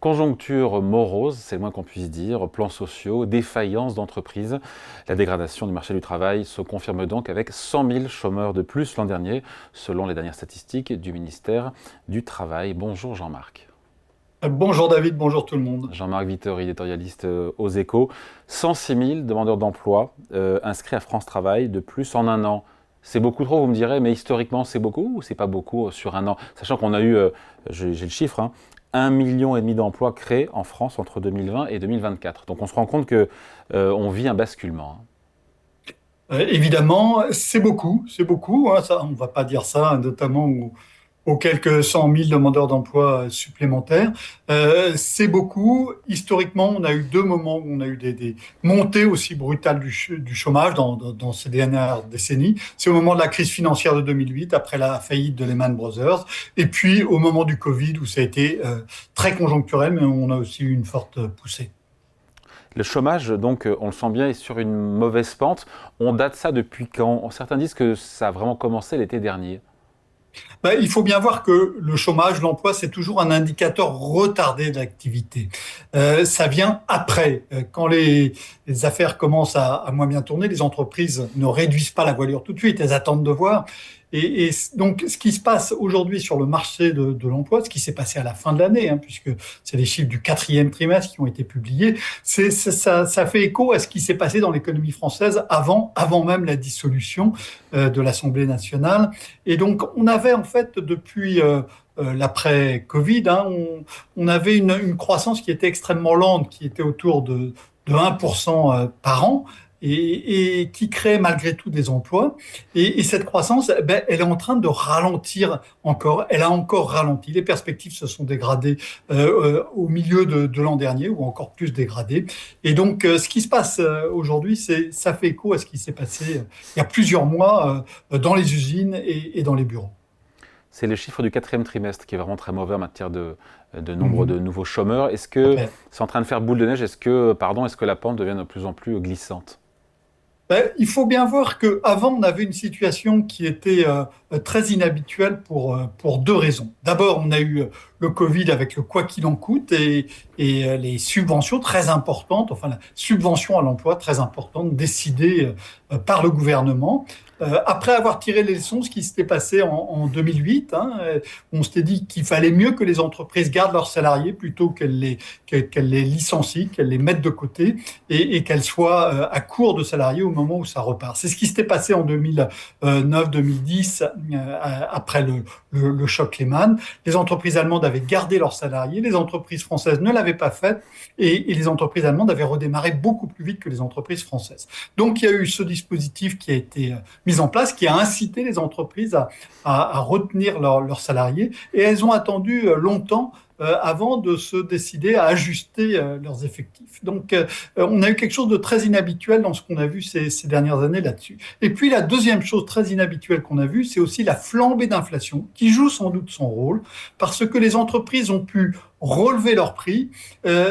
Conjoncture morose, c'est le moins qu'on puisse dire, plans sociaux, défaillance d'entreprises. La dégradation du marché du travail se confirme donc avec 100 000 chômeurs de plus l'an dernier, selon les dernières statistiques du ministère du Travail. Bonjour Jean-Marc. Bonjour David, bonjour tout le monde. Jean-Marc Vittori, éditorialiste aux Échos. 106 000 demandeurs d'emploi inscrits à France Travail de plus en un an. C'est beaucoup trop, vous me direz, mais historiquement c'est beaucoup ou c'est pas beaucoup sur un an? Sachant qu'on a eu, j'ai le chiffre, 1,5 million d'emplois créés en France entre 2020 et 2024. Donc on se rend compte qu'on vit un basculement. Évidemment, c'est beaucoup, hein, ça, on ne va pas dire ça, notamment aux quelques 100 000 demandeurs d'emploi supplémentaires. C'est beaucoup. Historiquement, on a eu deux moments où on a eu des montées aussi brutales du chômage dans ces dernières décennies. C'est au moment de la crise financière de 2008, après la faillite de Lehman Brothers, et puis au moment du Covid, où ça a été très conjoncturel, mais on a aussi eu une forte poussée. Le chômage, donc, on le sent bien, est sur une mauvaise pente. On date ça depuis quand? Certains disent que ça a vraiment commencé l'été dernier. Ben, il faut bien voir que le chômage, l'emploi, c'est toujours un indicateur retardé d'activité. Ça vient après. Quand les affaires commencent à moins bien tourner, les entreprises ne réduisent pas la voilure tout de suite, elles attendent de voir. Et donc, ce qui se passe aujourd'hui sur le marché de l'emploi, ce qui s'est passé à la fin de l'année, puisque c'est les chiffres du quatrième trimestre qui ont été publiés, ça fait écho à ce qui s'est passé dans l'économie française avant même la dissolution de l'Assemblée nationale. Et donc, on avait en fait depuis l'après-Covid, on avait une croissance qui était extrêmement lente, qui était autour de 1% par an. Et qui crée malgré tout des emplois. Et cette croissance, elle est en train de ralentir encore. Elle a encore ralenti. Les perspectives se sont dégradées au milieu de l'an dernier, ou encore plus dégradées. Et donc, ce qui se passe aujourd'hui, ça fait écho à ce qui s'est passé il y a plusieurs mois dans les usines et dans les bureaux. C'est le chiffre du quatrième trimestre qui est vraiment très mauvais en matière de nombre Mhm. de nouveaux chômeurs. Est-ce que c'est en train de faire boule de neige? Est-ce que la pente devient de plus en plus glissante? Il faut bien voir qu'avant, on avait une situation qui était très inhabituelle pour deux raisons. D'abord, on a eu le Covid avec le quoi qu'il en coûte et les subventions très importantes, enfin la subvention à l'emploi très importante décidée par le gouvernement. Après avoir tiré les leçons, ce qui s'était passé en 2008, on s'était dit qu'il fallait mieux que les entreprises gardent leurs salariés plutôt qu'elles les licencient, qu'elles les mettent de côté et qu'elles soient à court de salariés au moment où ça repart. C'est ce qui s'était passé en 2009-2010 après le choc Lehman. Les entreprises allemandes avaient gardé leurs salariés, les entreprises françaises ne l'avaient pas fait et les entreprises allemandes avaient redémarré beaucoup plus vite que les entreprises françaises. Donc il y a eu ce dispositif qui a été mis en place, qui a incité les entreprises à retenir leurs salariés et elles ont attendu longtemps avant de se décider à ajuster leurs effectifs. Donc, on a eu quelque chose de très inhabituel dans ce qu'on a vu ces dernières années là-dessus. Et puis, la deuxième chose très inhabituelle qu'on a vue, c'est aussi la flambée d'inflation, qui joue sans doute son rôle, parce que les entreprises ont pu relever leurs prix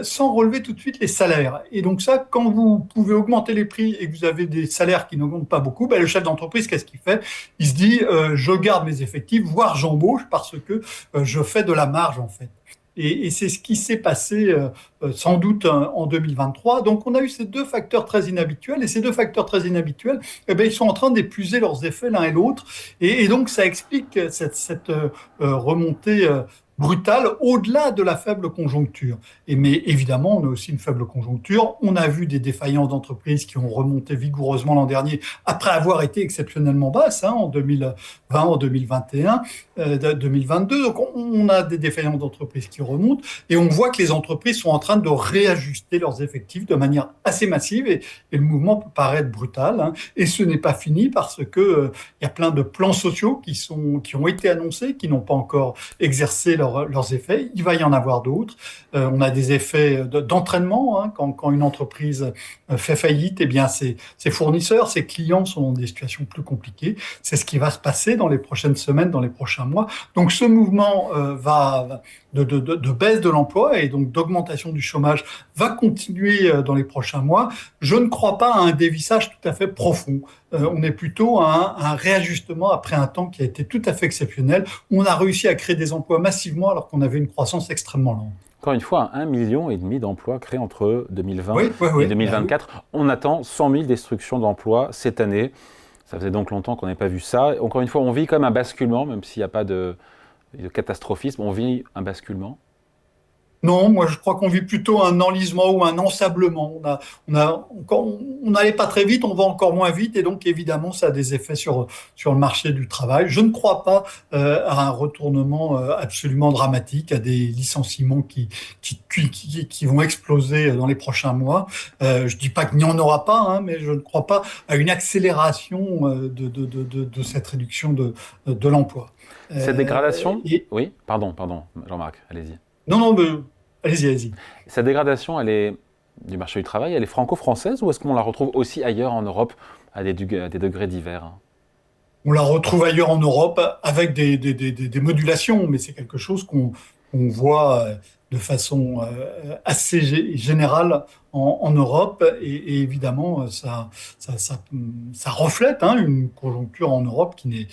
sans relever tout de suite les salaires. Et donc ça, quand vous pouvez augmenter les prix et que vous avez des salaires qui n'augmentent pas beaucoup, le chef d'entreprise, qu'est-ce qu'il fait? Il se dit, je garde mes effectifs, voire j'embauche parce que je fais de la marge en fait. Et c'est ce qui s'est passé sans doute en 2023. Donc on a eu ces deux facteurs très inhabituels, et ces deux facteurs très inhabituels, ils sont en train d'épuiser leurs effets l'un et l'autre. Et donc ça explique cette remontée brutale au-delà de la faible conjoncture. Mais évidemment, on a aussi une faible conjoncture. On a vu des défaillances d'entreprises qui ont remonté vigoureusement l'an dernier, après avoir été exceptionnellement basses en 2020, en 2021, 2022. Donc on a des défaillances d'entreprises qui remontent et on voit que les entreprises sont en train de réajuster leurs effectifs de manière assez massive et le mouvement peut paraître brutal. Et ce n'est pas fini parce que il y a plein de plans sociaux qui ont été annoncés, qui n'ont pas encore exercé leurs effets. Il va y en avoir d'autres. On a des effets d'entraînement. Quand une entreprise fait faillite, ses fournisseurs, ses clients sont dans des situations plus compliquées. C'est ce qui va se passer dans les prochaines semaines, dans les prochains mois. Donc ce mouvement de baisse de l'emploi et donc d'augmentation du chômage va continuer dans les prochains mois. Je ne crois pas à un dévissage tout à fait profond. On est plutôt à un réajustement après un temps qui a été tout à fait exceptionnel. On a réussi à créer des emplois massivement alors qu'on avait une croissance extrêmement lente. Encore une fois, 1,5 million d'emplois créés entre 2020 Oui, oui, et oui. Ben oui. 2024. On attend 100 000 destructions d'emplois cette année. Ça faisait donc longtemps qu'on n'avait pas vu ça. Encore une fois, on vit comme un basculement, même s'il n'y a pas de catastrophisme, on vit un basculement. Non, moi je crois qu'on vit plutôt un enlisement ou un ensablement. On n'allait pas très vite, on va encore moins vite, et donc évidemment ça a des effets sur le marché du travail. Je ne crois pas à un retournement absolument dramatique, à des licenciements qui vont exploser dans les prochains mois. Je dis pas qu'il n'y en aura pas, hein, mais je ne crois pas à une accélération de cette réduction de l'emploi. Cette dégradation, Et oui, pardon, Jean-Marc, allez-y. non, non, mais allez-y, allez-y. Cette dégradation, elle est du marché du travail, elle est franco-française ou est-ce qu'on la retrouve aussi ailleurs en Europe à des degrés divers, hein? On la retrouve ailleurs en Europe avec des modulations, mais c'est quelque chose qu'on voit de façon assez générale en Europe. Et évidemment, ça reflète hein, une conjoncture en Europe qui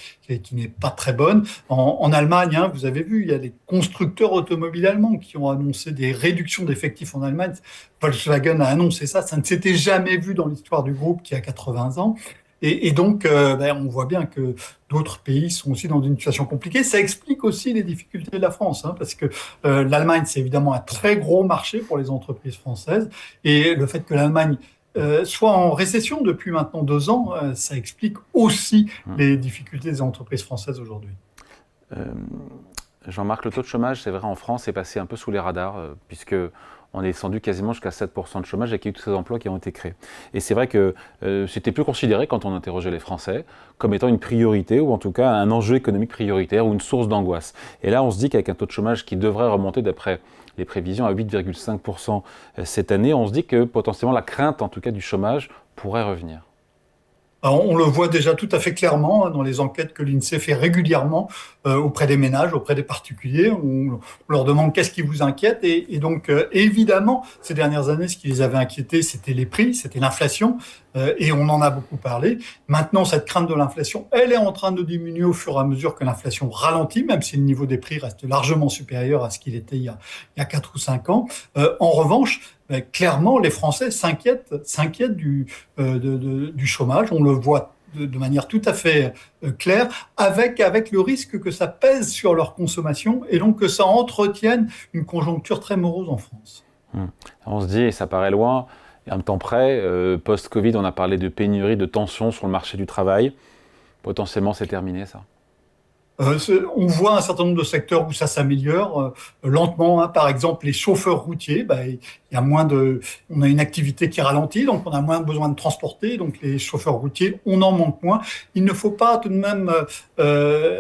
n'est pas très bonne. En Allemagne, hein, vous avez vu, il y a des constructeurs automobiles allemands qui ont annoncé des réductions d'effectifs en Allemagne. Volkswagen a annoncé ça. Ça ne s'était jamais vu dans l'histoire du groupe qui a 80 ans. Et donc, on voit bien que d'autres pays sont aussi dans une situation compliquée. Ça explique aussi les difficultés de la France, hein, parce que l'Allemagne, c'est évidemment un très gros marché pour les entreprises françaises. Et le fait que l'Allemagne soit en récession depuis maintenant 2 ans, ça explique aussi Hum. les difficultés des entreprises françaises aujourd'hui. Euh, Jean-Marc, le taux de chômage, c'est vrai, en France, est passé un peu sous les radars, puisque on est descendu quasiment jusqu'à 7% de chômage et qu'il y a eu tous ces emplois qui ont été créés. Et c'est vrai que c'était plus considéré, quand on interrogeait les Français, comme étant une priorité, ou en tout cas un enjeu économique prioritaire, ou une source d'angoisse. Et là, on se dit qu'avec un taux de chômage qui devrait remonter, d'après les prévisions, à 8,5% cette année, on se dit que potentiellement la crainte, en tout cas, du chômage pourrait revenir. Alors, on le voit déjà tout à fait clairement hein, dans les enquêtes que l'INSEE fait régulièrement auprès des ménages, auprès des particuliers. On leur demande qu'est-ce qui vous inquiète. Et donc, évidemment, ces dernières années, ce qui les avait inquiétés, c'était les prix, c'était l'inflation. Et on en a beaucoup parlé. Maintenant, cette crainte de l'inflation, elle est en train de diminuer au fur et à mesure que l'inflation ralentit, même si le niveau des prix reste largement supérieur à ce qu'il était il y a 4 ou 5 ans. En revanche, clairement, les Français s'inquiètent du chômage. On le voit de manière tout à fait claire, avec le risque que ça pèse sur leur consommation et donc que ça entretienne une conjoncture très morose en France. On se dit, et ça paraît loin, et en même temps près, post-Covid, on a parlé de pénurie, de tension sur le marché du travail. Potentiellement, c'est terminé, ça. On voit un certain nombre de secteurs où ça s'améliore lentement. Hein. Par exemple, les chauffeurs routiers, il y a on a une activité qui ralentit, donc on a moins besoin de transporter. Donc les chauffeurs routiers, on en manque moins. Il ne faut pas tout de même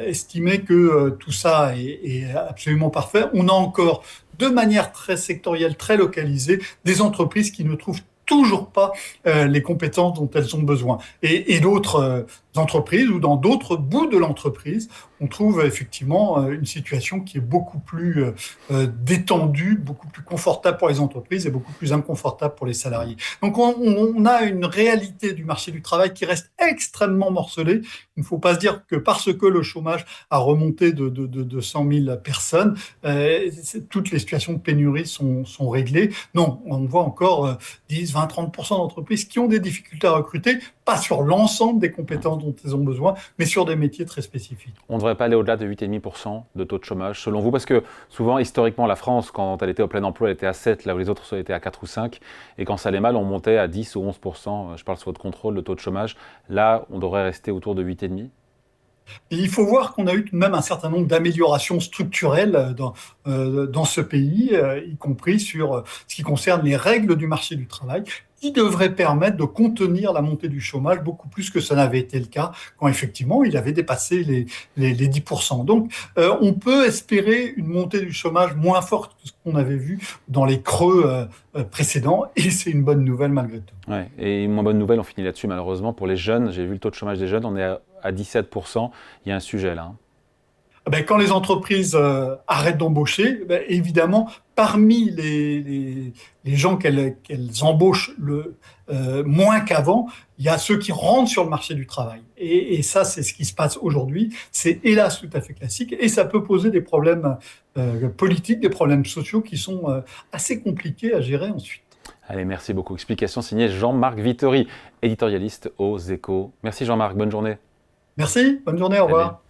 estimer que tout ça est absolument parfait. On a encore, de manière très sectorielle, très localisée, des entreprises qui ne trouvent toujours pas les compétences dont elles ont besoin. Et d'autres entreprises ou dans d'autres bouts de l'entreprise, on trouve effectivement une situation qui est beaucoup plus détendue, beaucoup plus confortable pour les entreprises et beaucoup plus inconfortable pour les salariés. Donc on a une réalité du marché du travail qui reste extrêmement morcelée. Il ne faut pas se dire que parce que le chômage a remonté de 100 000 personnes, toutes les situations de pénurie sont réglées. Non, on voit encore 10, 20, 30% d'entreprises qui ont des difficultés à recruter, pas sur l'ensemble des compétences dont elles ont besoin, mais sur des métiers très spécifiques. On ne devrait pas aller au-delà de 8,5% de taux de chômage, selon vous? Parce que souvent, historiquement, la France, quand elle était au plein emploi, elle était à 7, là où les autres étaient à 4 ou 5. Et quand ça allait mal, on montait à 10 ou 11%. Je parle sous votre contrôle, le taux de chômage. Là, on devrait rester autour de 8,5%. Et il faut voir qu'on a eu tout de même un certain nombre d'améliorations structurelles dans ce pays, y compris sur ce qui concerne les règles du marché du travail, qui devraient permettre de contenir la montée du chômage beaucoup plus que ça n'avait été le cas quand effectivement il avait dépassé les 10%. Donc on peut espérer une montée du chômage moins forte que ce qu'on avait vu dans les creux précédents et c'est une bonne nouvelle malgré tout. Ouais. Et une moins bonne nouvelle, on finit là-dessus malheureusement, pour les jeunes. J'ai vu le taux de chômage des jeunes, on est à 17%. Il y a un sujet là, hein. Quand les entreprises arrêtent d'embaucher, évidemment, parmi les gens qu'elles embauchent moins qu'avant, il y a ceux qui rentrent sur le marché du travail. Et ça, c'est ce qui se passe aujourd'hui. C'est hélas tout à fait classique et ça peut poser des problèmes politiques, des problèmes sociaux qui sont assez compliqués à gérer ensuite. Allez, merci beaucoup. Explication signée Jean-Marc Vittori, éditorialiste aux Échos. Merci Jean-Marc, bonne journée. Merci, bonne journée, au Salut. revoir.